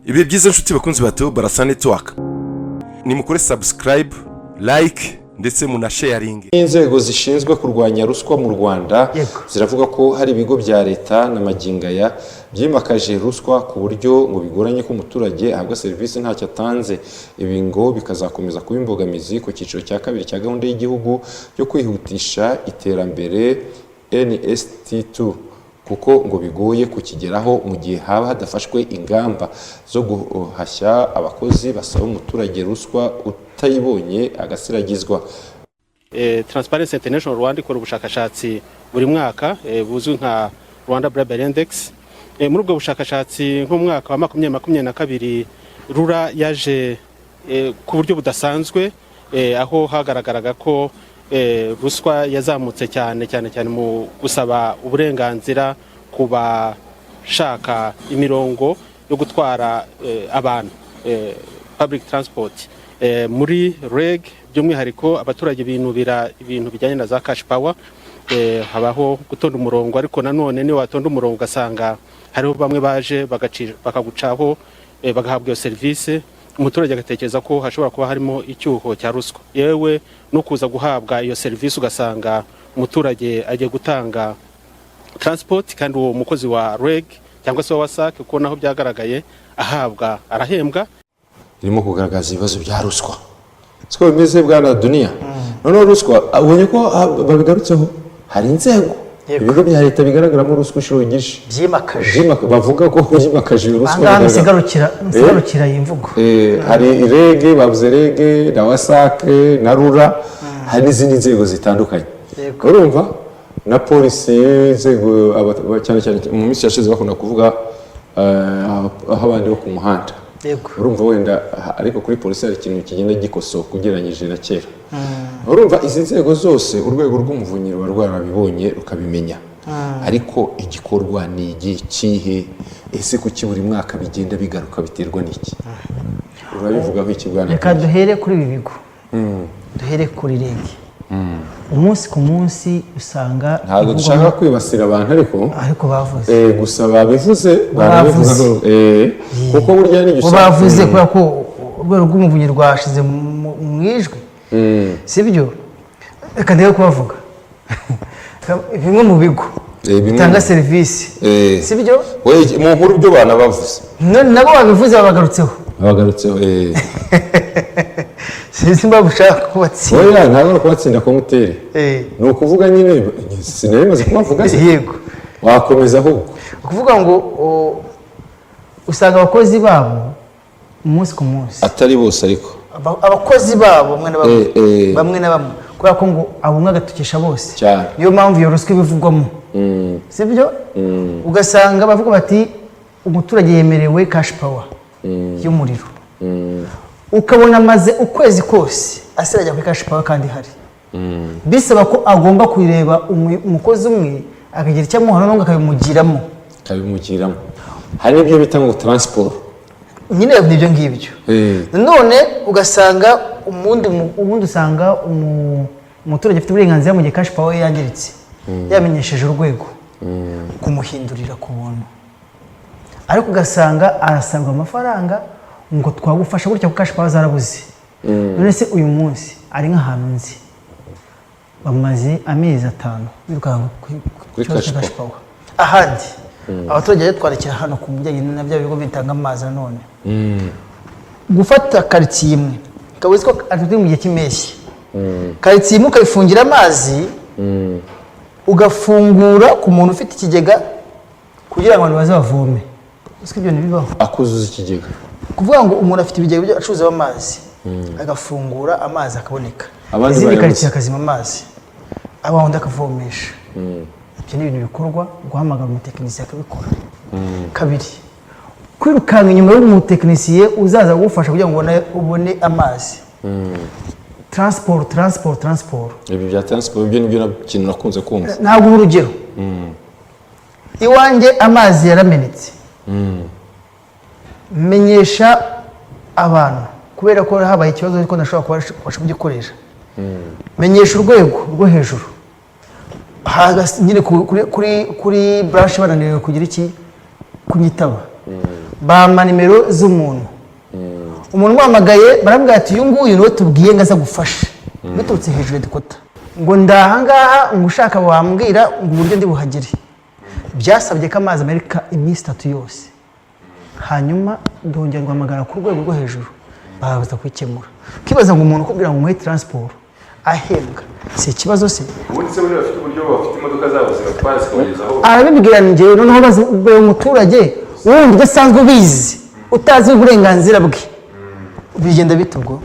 Ibi byiza nshuti bakunzi bateho Barasa Network. Ni mukore subscribe, like ndetse muna sharing. Inzego zishinzwe kurwanya ruswa mu Rwanda ziravuga ko hari ibigo bya leta n'amagingaya byimakaje ruswa ku buryo ngo bigoranye ko umuturage ahabwa serivisi ntacyo atanze. Ibi ngo bikazakomeza kuba imbogamizi ku cyiciro cya kabiri cya gahunda y'igihugu yo kwihutisha iterambere NST2 kuko ngo bigoye kukigeraho mu gihe haba hadafashwe ingamba zo guhashya abakozi basaba umuturage ruswa utayibonye agasiragizwa. Transparency International Rwanda ikora ubushakashatsi buri mwaka buzwi nka Rwanda Bribery Index. Muri ubwo bushakashatsi nko mwaka wa 2022 rura yaje ku buryo budasanzwe aho hagaragaraga ko ruswa yazamutse cyane mu gusaba uburenganzira ku bashaka imirongo yo gutwara abantu public transport. Muri REG by'umwihariko abaturage binubira ibintu bijyanye na za cash power, habaho gutonda umurongo, ariko nanone ni watonda umurongo ugasanga hariho bamwe baje bakagucaho bagahabwa iyo service, umuturage agatekereza ko hashobora kuba harimo icyuho cya ruswa. Yewe no kuza guhabwa iyo service ugasanga umuturage agiye gutanga transport kandi uwo mukozi wa REG cyangwa se wa WASAC uko naho byagaragaye ahabwa arahembwa. Irimo kugaragaza ibibazo bya ruswa. Siko bimeze bwana Dunia. None ruswa ubonye ko babigarutseho hari inzego ibigo bya leta bigaragaramo ruswa inshuro nyinshi byimakaje bavuga ko byimakaje ruswa. Anga nsigarukira imvugo. Hari REG, bavuze REG na WASAC na RURA, hari n'izindi nzego zitandukanye. Urumva na polisi, inzego cyane mu minsi yashize bakunda kuvuga aho abandi bo ku muhanda. Urumva wenda ariko kuri polisi hari ikintu kigenda gikosoka kugeranyije na kera. Urumva izi nzego zose urwego rw'umuvunyi ruba rwarabibonye rukabimenya, ariko igikorwa ni igihe ese kuki buri mwaka bigenda bigaruka biterwa n'iki? Urabivugaho iki bwana? Reka duhere kuri ibi bigo, duhere kuri REG. Umunsi ku munsi usanga ntabwo dushaka kwibasira abantu ariko bavuze gusa babivuze barabivuga kuko burya ni gishaka bavuze kubera ko urwego rw'umuvunyi rwashize mu ijwi, sibyo? Reka ndebe kubavuga bimwe mu bigo bitanga serivisi, sibyo? Mu nkuru byo bana bavuze nabo babivuze babagarutseho simba bushaka kubatsinda. Oya ntabwo kubatsinda komuteri ni ukuvuga nyine sinarimaze kubavuga. Yego wakomeza ahubwo ukuvuga ngo usanga abakozi babo umunsi ku munsi, atari bose ariko abakozi babo bamwe na bamwe kubera ko ngo abumwe agatukisha bose, niyo mpamvu iyo ruswa ibivugwamo, sibyo? Ugasanga bavuga bati umuturage yemerewe cash power y'umuriro, ukabona maze ukwezi kose asirajya kuri cash power kandi hari bisaba ko agomba kureba umukozi umwe akagira icyo amuhana n'ubwo akabimugiramo. Hari n'ibyo bita ngo transport, nyine n'ibyo ngibyo. None ugasanga ubundi usanga umuturage afite uburenganzira mu gihe cash power yangiritse yamenyesheje urwego kumuhindurira ku buntu, ariko ugasanga arasabwa amafaranga ngo twagufasha gutya ku cash power zarabuze. None se uyu munsi ari nk'ahantu nzi bamaze amezi 5 birukanga kuri cash power, ahandi abaturage batwarekera hano ku mujyanye na bya bigo bitanga amazi. None gufata quartier imwe kabuze ko aturi mu gihe cy'impeshyi, quartier imwe ukayifungira amazi ugafungura ku muntu ufite ikigega kugira ngo abantu bazavome. Ese ibyo nibibaho akuzuza ikigega, kuvuga ngo umuntu afite ibigega byo acuruza amazi agafungura amazi akaboneka, izindi quartier akazima amazi abandi akavomesha. Ibyo ni ibintu bikorwa, guhamagara umutekinisiye akabikora. Kabiri, kwirukanga inyuma y'umutekinisiye uzaza gufasha kugira ngo ubone amazi. Transport. Ibi bya transport byo nibyo kintu nakunze kumva. Ntabwo urugero iwanjye amazi yaramenetse, menyesha abantu kubera ko habaye ikibazo ariko nashobora kubasha kugikoresha. Menyesha urwego rwo hejuru, nyine kuri branch bananiwe kugira iki kunyitaba. bampa nimero z'umuntu umuntu wamagaye barambwira ati uyu nguyu niwe tubwiye ngo aza gufasha biturutse hejuru y'igikuta ngo ndahangaha ngo ushaka wambwira ngo uburyo ndi buhagere byasabye ko amazi Amerika iminsi 3 yose hanyuma ndongera guhamagara ku rwego rwo hejuru babaza kwikemura kibaza ngo umuntu kubwira ngo umuhe transport ahembwa si ikibazo se ubundi se bari bafite uburyo bafite imodoka zabo zibatwara zikabagezaho arabibwira njyewe noneho bazubwe umuturage wundi udasanzwe ubizi utazi uburenganzira bwe bigenda bite ubwo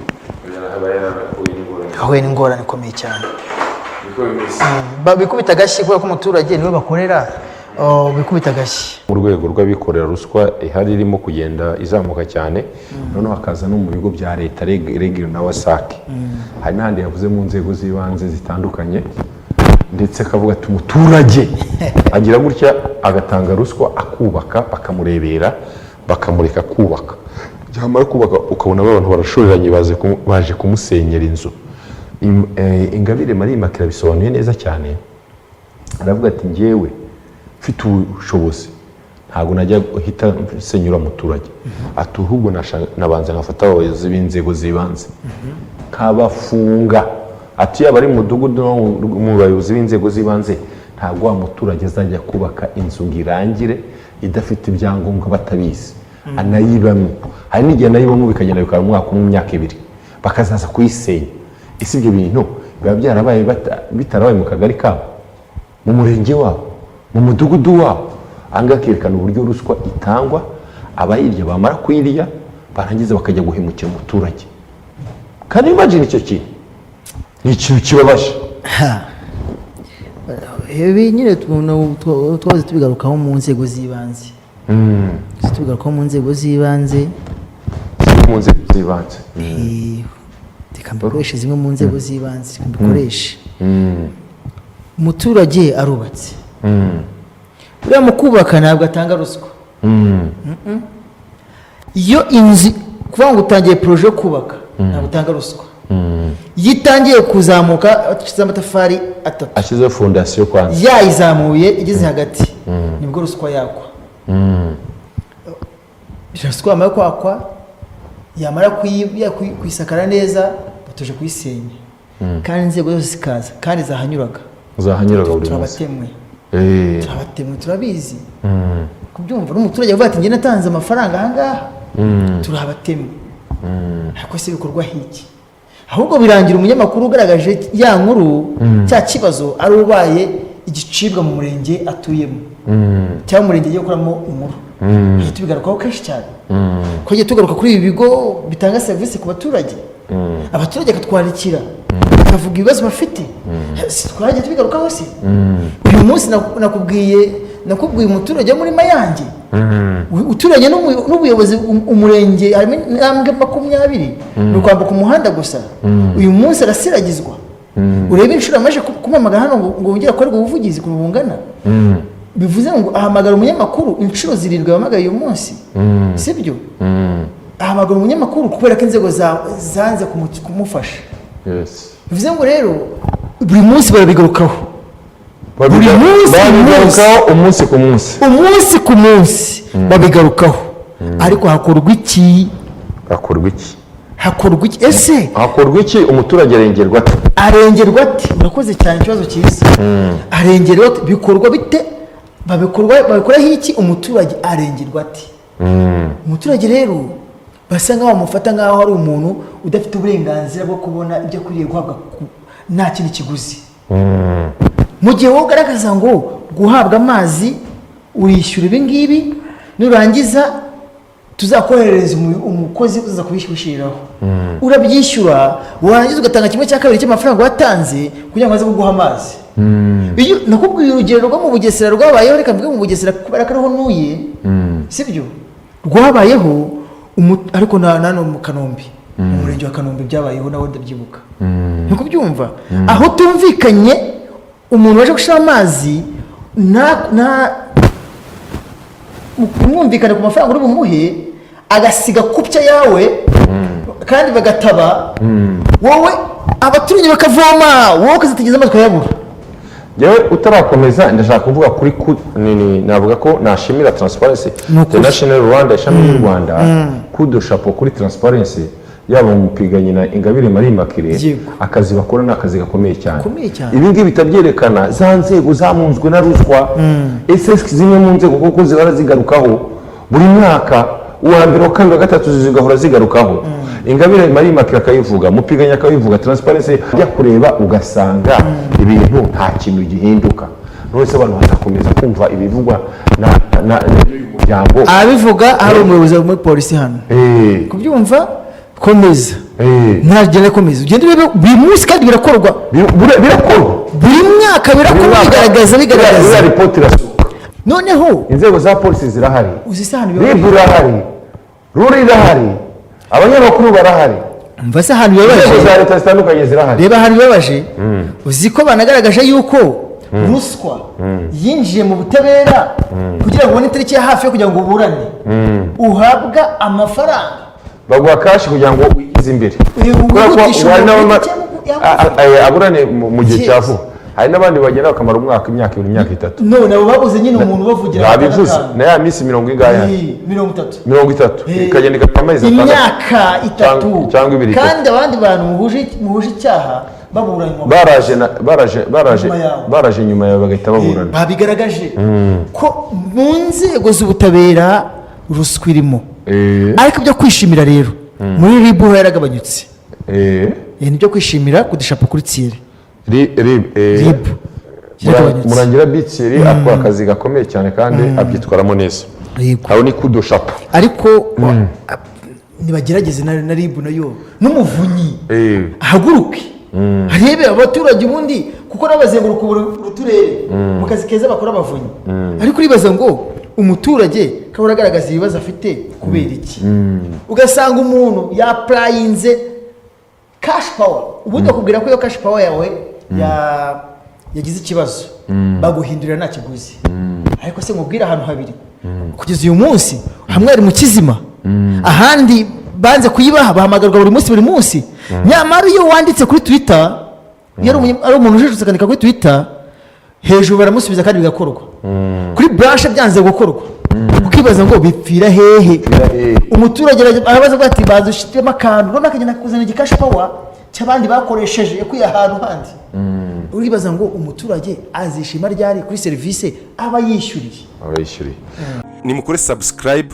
ahuye n'ingorane ikomeye cyane babikubita agashyi kubera ko umuturage niwe bakorera bikubita agashyi mu rwego rw'abikorera ruswa ihari irimo kugenda izamuka cyane noneho hakaza no mu bigo bya leta REG na WASAC hari n'ahandi yavuze mu nzego z'ibanze zitandukanye ndetse akavuga ati umuturage agira gutya agatanga ruswa akubaka bakamurebera bakamureka kubaka byamara kubaka ukabona abantu barashoreranye baje kumusenyera inzu Ingabire Marie Immaculée bisobanuye neza cyane aravuga ati njyewe mfite ubushobozi ntabwo najya guhita senyura umuturage ati ahubwo nabanza nkafata abayobozi b'inzego z'ibanze kabafunga ati yaba ari mu mudugudu mu bayobozi b'inzego z'ibanze ntabwo wa muturage azajya kubaka inzu ngo irangire idafite ibyangombwa batabizi anayibamo hari n'igihe anayibamo bikagenda bikaba umwaka umwe imyaka 2 bakazaza kuyisenya isi ibyo bintu biba byarabaye bitarabaye mu kagari kabo mu murenge wabo mu mudugudu wabo anga kerekana uburyo ruswa itangwa abayirya bamara kwirya barangiza bakajya guhemukira umuturage kandi imagine icyo kintu ni ikintu kibabaje ibi nyine twaze tubigarukaho mu nzego z'ibanze tubigarukaho mu nzego z'ibanze reka mbikoreshe zimwe mu nzego z'ibanze reka mbikoreshe umuturage arubatse uriya mu kubaka ntabwo atanga ruswa iyo inzu kuvuga ngo utangiye poroje yo kubaka ntabwo utanga ruswa iyo itangiye kuzamuka ashyizeho amatafari 3 ashyizeho fondasiyo kwanza yayizamuye igeze hagati nibwo ruswa yakwa ruswa yamara kwakwa yamara kuyisakara neza batuje kuyisenya kandi inzego zose zikaza kandi zahanyuraga buri munsi turabatemwe turabizi kubyumva n'umuturage avuga ati njye natanze amafaranga ahangaha turabatemwe ariko se bikorwa hiki ahubwo birangira umunyamakuru ugaragaje ya nkuru cya kibazo ari ubaye igicibwa mu murenge atuyemo cyangwa umurenge agiye gukoramo inkuru tubigarukaho kenshi cyane twagiye tugaruka kuri ibi bigo bitanga serivisi ku baturage abaturage akatwandikira bakavuga ibibazo bafite twagiye tubigarukaho se uyu munsi nakubwiye umuturage wo muri Mayange uturanye n'ubuyobozi umurenge harimo intambwe 20 ni kwambuka umuhanda gusa uyu munsi arasiragizwa urebe inshuro amaje kumamagara hano ngo wongere akorerwe ubuvugizi ku bungana bivuze ngo ahamagara umunyamakuru inshuro 7 bamagaye uyu munsi sibyo ahamagara umunyamakuru kubera ko inzego zanze kumufasha bivuze ngo rero buri munsi barabigarukaho umunsi ku munsi babigarukaho ariko hakorwa iki ese hakorwa iki umuturage arengerwa ati urakoze cyane ikibazo cyiza arengerwa bikorwa bite babikoraho iki umuturage arengerwa ati umuturage rero basa nkaho bamufata nkaho ari umuntu udafite uburenganzira bwo kubona ibyo akwiriye guhabwa nta kindi kiguzi mu gihe wowe ugaragaza ngo guhabwa amazi urishyura ibi ngibi nurangiza tuzakoherereza umukozi uza kubishyiriraho urabyishyura warangiza ugatanga 1/2 cy'amafaranga watanze kugira ngo aze kuguha amazi iyo nakubwiye urugero rwo mu Bugesera rwabayeho reka mvuge mu Bugesera kubera ko ariho nuye sibyo rwabayeho ariko nano mu Kanombe mu murenge wa Kanombe byabayeho nawe ndabyibuka niko byumva aho tumvikanye umuntu waje gushira amazi kumwumvikana ku mafaranga uri bumuhe agasiga kupya yawe kandi bagataba wowe abaturage bakavoma wowe ukazitegeza amatwi yabura yewe utarakomeza ndashaka kuvuga kuri navuga ko nashimira Transparency International Rwanda ishami y'u Rwanda kudo chapeau kuri Transparency yaba mu piganye na Ingabire Marie Makire akazi bakora n'akazi gakomeye cyane ibi ngibi bitabyerekana za nzego zamunzwe na ruswa SS zimwe mu nzego kuko zihora zigarukaho buri mwaka uwa mbere wa kabiri wa gatatu zigahora zigarukaho Ingabire Marie Makire akayivuga mupiganya akayivuga Transparency ajya kureba ugasanga ibintu nta kintu gihinduka nose abantu batakomeza kumva ibivugwa na y'umuryango abivuga hari umuyobozi wa polisi hano kubyumva komeza ntajye komeza ugende buri munsi kandi birakorwa buri mwaka birakorwa bigaragaza report irasohoka noneho inzego za polisi zirahari uzisahana birahari ruri irahari abanyamakuru barahari mvase ahantu bibabaje za leta zitandukanye zirahari reba ahantu bibabaje uziko banagaragaje yuko ruswa yinjiye mu butabera kugira ngo ubone itariki ya hafi yo kugira ngo uburane uhabwa amafaranga baguha kashi kugira ngo wigize imbere aburane mu gihe cya vuba hari n'abandi bagenda bakamara umwaka imyaka 2 imyaka 3 none abo babuze nyine umuntu bavugira babivuze na ya minsi 40 ingaya 30 ikagenda ikameza imyaka 3 cyangwa 2 kandi abandi bantu muhuje icyaha baburanywa baraje nyuma ya bagahita baburana babigaragaje ko mu nzego z'ubutabera ruswa irimo ariko byo kwishimira rero muri ribu yaragabanyutse nibyo kwishimira kudishapo kuri Thierry ribu murangira Thierry akora akazi gakomeye cyane kandi abyitwaramo neza aho ni kudoshapo ariko nibagerageze na ribu nayo n'umuvunyi haguruke harebe abaturage ubundi kuko nabazenguruka uturere mu kazi keza bakora abavunyi ariko uribaza ngo umuturage kabura agaragaza ibibazo afite kubera iki ugasanga umuntu yaplayinze cash power ubundi bakubwira ko iyo cash power yawe yagize ikibazo baguhindurira nta kiguzi ariko se mubwira ahantu habiri kugeza uyu munsi hamwe ari mu kizima ahandi banze kuyibaha bahamagarwa buri munsi nyamara iyo wanditse kuri Twitter ari umuntu ujijutse akandika kuri Twitter hejuru baramusubiza kandi bigakorwa kuri branche byanze gukorwa ukibaza ngo bipfira hehe umuturage arabaza bati bazushitemo akantu none akagenda kuzana igikash power cy'abandi bakoresheje yakuye ahantu handi uribaza ngo umuturage azishima ryari kuri service aba yishyuriye ni mukore subscribe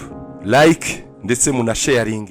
like ndetse muna sharing